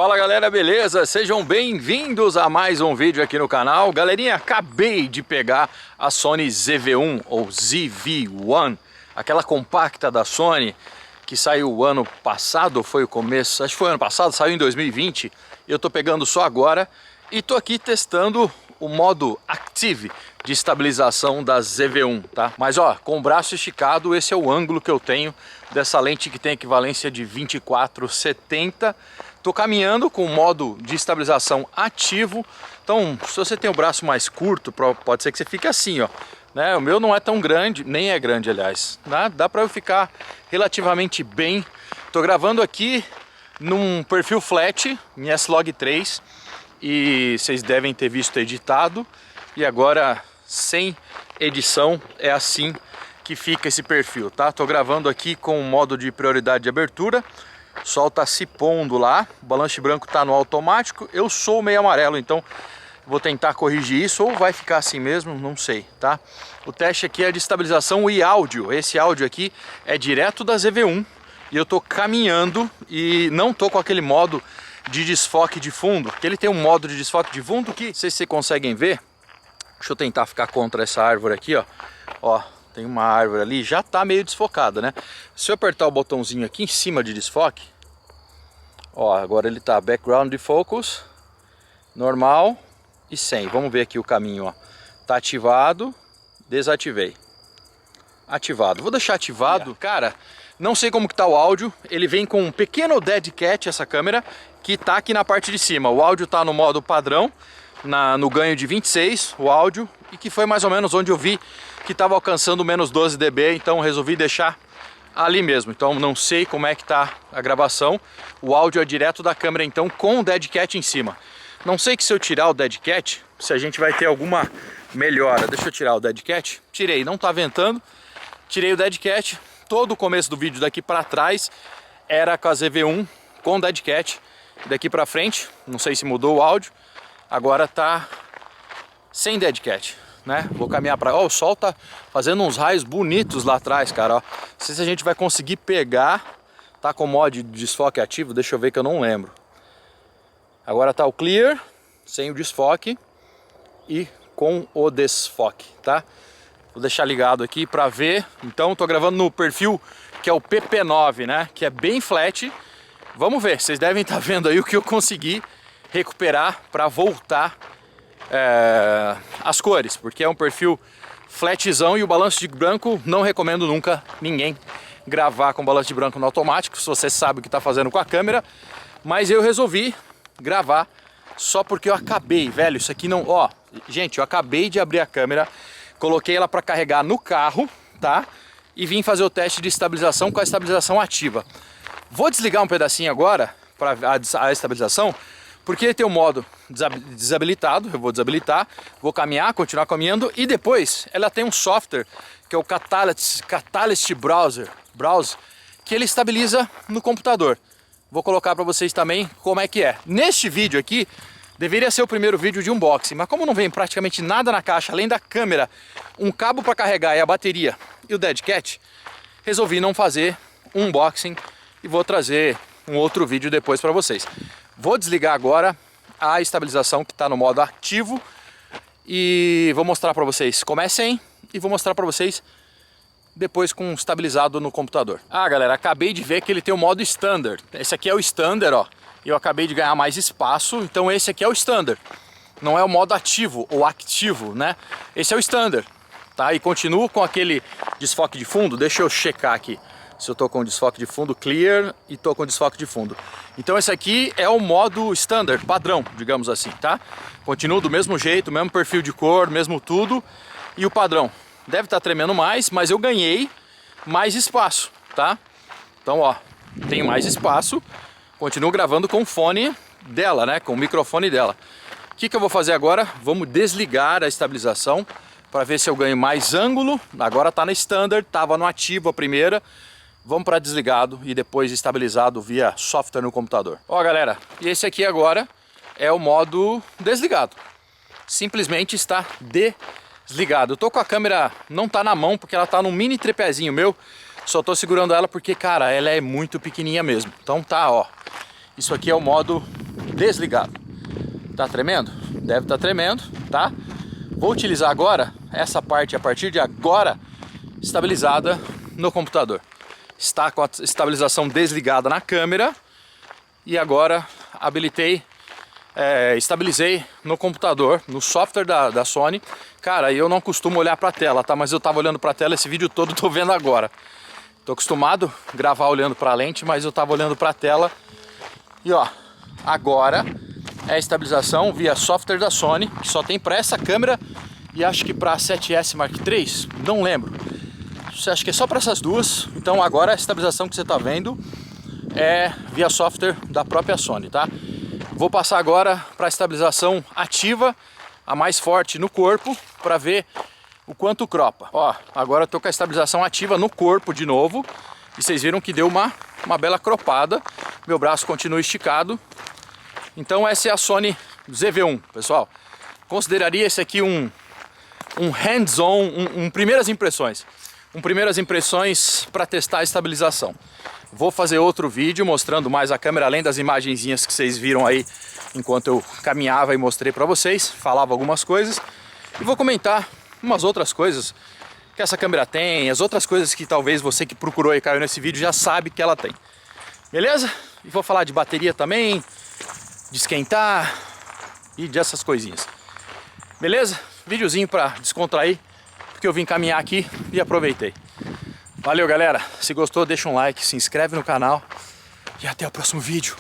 Fala galera, beleza? Sejam bem-vindos a mais um vídeo aqui no canal. Galerinha, acabei de pegar a Sony ZV-1 ou ZV-1, aquela compacta da Sony que saiu o ano passado, foi o começo, acho que foi ano passado, saiu em 2020. Eu tô pegando só agora e tô aqui testando o modo Active de estabilização da ZV-1, tá? Mas ó, com o braço esticado, esse é o ângulo que eu tenho dessa lente que tem equivalência de 24/70. Tô caminhando com o modo de estabilização ativo. Então, se você tem o braço mais curto, pode ser que você fique assim, ó, né? O meu não é tão grande, nem é grande, aliás. Dá para eu ficar relativamente bem. Tô gravando aqui num perfil flat, em S-Log3, e vocês devem ter visto editado. E agora, sem edição, é assim que fica esse perfil, tá? Tô gravando aqui com o modo de prioridade de abertura. O sol tá se pondo lá, o balanço branco tá no automático. Eu sou meio amarelo, então vou tentar corrigir isso, ou vai ficar assim mesmo, não sei, tá? O teste aqui é de estabilização e áudio. Esse áudio aqui é direto da ZV-1 e eu tô caminhando e não tô com aquele modo de desfoque de fundo, que ele tem um modo de desfoque de fundo que, não sei se vocês conseguem ver. Deixa eu tentar ficar contra essa árvore aqui, ó. Ó, tem uma árvore ali, já tá meio desfocada, né? Se eu apertar o botãozinho aqui em cima de desfoque, ó, agora ele tá background de focus, normal e sem. Vamos ver aqui o caminho, ó. Tá ativado, desativei. Ativado. Vou deixar ativado. Cara, não sei como que tá o áudio. Ele vem com um pequeno dead cat, essa câmera, que tá aqui na parte de cima. O áudio tá no modo padrão, no ganho de 26, o áudio, e que foi mais ou menos onde eu vi que estava alcançando menos 12 dB, então resolvi deixar ali mesmo. Então não sei como é que tá a gravação. O áudio é direto da câmera, então, com o dead cat em cima. Não sei que se eu tirar o dead cat, se a gente vai ter alguma melhora. Deixa eu tirar o dead cat. Tirei, não tá ventando. Tirei o dead cat. Todo o começo do vídeo daqui para trás era com a ZV-1 com o dead cat. Daqui para frente, não sei se mudou o áudio. Agora tá sem dead cat, né? Vou caminhar para... Ó, o sol tá fazendo uns raios bonitos lá atrás, cara, ó. Não sei se a gente vai conseguir pegar. Tá com o modo de desfoque ativo, deixa eu ver que eu não lembro. Agora tá o clear, sem o desfoque e com o desfoque, tá? Vou deixar ligado aqui para ver. Então tô gravando no perfil que é o PP9, né? Que é bem flat. Vamos ver, vocês devem estar vendo aí o que eu consegui recuperar para voltar as cores, porque é um perfil flatzão e o balanço de branco não recomendo nunca ninguém gravar com balanço de branco no automático, se você sabe o que está fazendo com a câmera, mas eu resolvi gravar só porque eu acabei, velho, isso aqui não, ó, gente, eu acabei de abrir a câmera, coloquei ela para carregar no carro, tá? E vim fazer o teste de estabilização com a estabilização ativa. Vou desligar um pedacinho agora para a estabilização, porque ele tem o modo desabilitado. Eu vou desabilitar, vou caminhar, continuar caminhando, e depois ela tem um software que é o Catalyst Browse, que ele estabiliza no computador. Vou colocar para vocês também como é que é. Neste vídeo aqui deveria ser o primeiro vídeo de unboxing, mas como não vem praticamente nada na caixa, além da câmera, um cabo para carregar e a bateria e o dead cat, resolvi não fazer um unboxing e vou trazer um outro vídeo depois para vocês. Vou desligar agora a estabilização que está no modo ativo e vou mostrar para vocês como é sem, e vou mostrar para vocês depois com estabilizado no computador. Ah, galera, acabei de ver que ele tem o modo standard. Esse aqui é o standard, ó. Eu acabei de ganhar mais espaço, então esse aqui é o standard. Não é o modo ativo ou activo, né? Esse é o standard, tá? E continuo com aquele desfoque de fundo. Deixa eu checar aqui se eu tô com desfoque de fundo clear e tô com desfoque de fundo. Então esse aqui é o modo standard, padrão, digamos assim, tá? Continuo do mesmo jeito, mesmo perfil de cor, mesmo tudo. E o padrão deve estar tremendo mais, mas eu ganhei mais espaço, tá? Então, ó, tenho mais espaço. Continuo gravando com o fone dela, né? Com o microfone dela. O que eu vou fazer agora? Vamos desligar a estabilização para ver se eu ganho mais ângulo. Agora tá na standard, tava no ativo a primeira. Vamos para desligado e depois estabilizado via software no computador. Ó, galera, e esse aqui agora é o modo desligado. Simplesmente está desligado. Eu tô com a câmera, não tá na mão porque ela tá num mini tripézinho meu. Só tô segurando ela porque, cara, ela é muito pequenininha mesmo. Então tá, ó. Isso aqui é o modo desligado. Tá tremendo? Deve estar tremendo, tá? Vou utilizar agora essa parte, a partir de agora, estabilizada no computador. Está com a estabilização desligada na câmera e agora habilitei, estabilizei no computador, no software da Sony. Cara, eu não costumo olhar para a tela, tá? Mas eu tava olhando para a tela esse vídeo todo, tô vendo agora. Tô acostumado a gravar olhando para a lente, mas eu tava olhando para a tela. E ó, agora é a estabilização via software da Sony, que só tem para essa câmera e acho que para a 7S Mark III, não lembro. Acho que é só para essas duas. Então agora a estabilização que você está vendo é via software da própria Sony, tá? Vou passar agora para a estabilização ativa, a mais forte no corpo, para ver o quanto cropa. Ó, agora eu tô com a estabilização ativa no corpo de novo e vocês viram que deu uma bela cropada. Meu braço continua esticado. Então essa é a Sony ZV-1, pessoal. Consideraria esse aqui um hands-on, primeiras impressões. Primeiras impressões para testar a estabilização. Vou fazer outro vídeo mostrando mais a câmera, além das imagenzinhas que vocês viram aí enquanto eu caminhava e mostrei para vocês, falava algumas coisas. E vou comentar umas outras coisas que essa câmera tem, as outras coisas que talvez você que procurou e caiu nesse vídeo já sabe que ela tem. Beleza? E vou falar de bateria também, de esquentar e dessas coisinhas. Beleza? Videozinho para descontrair, porque eu vim caminhar aqui e aproveitei. Valeu, galera. Se gostou, deixa um like, se inscreve no canal e até o próximo vídeo.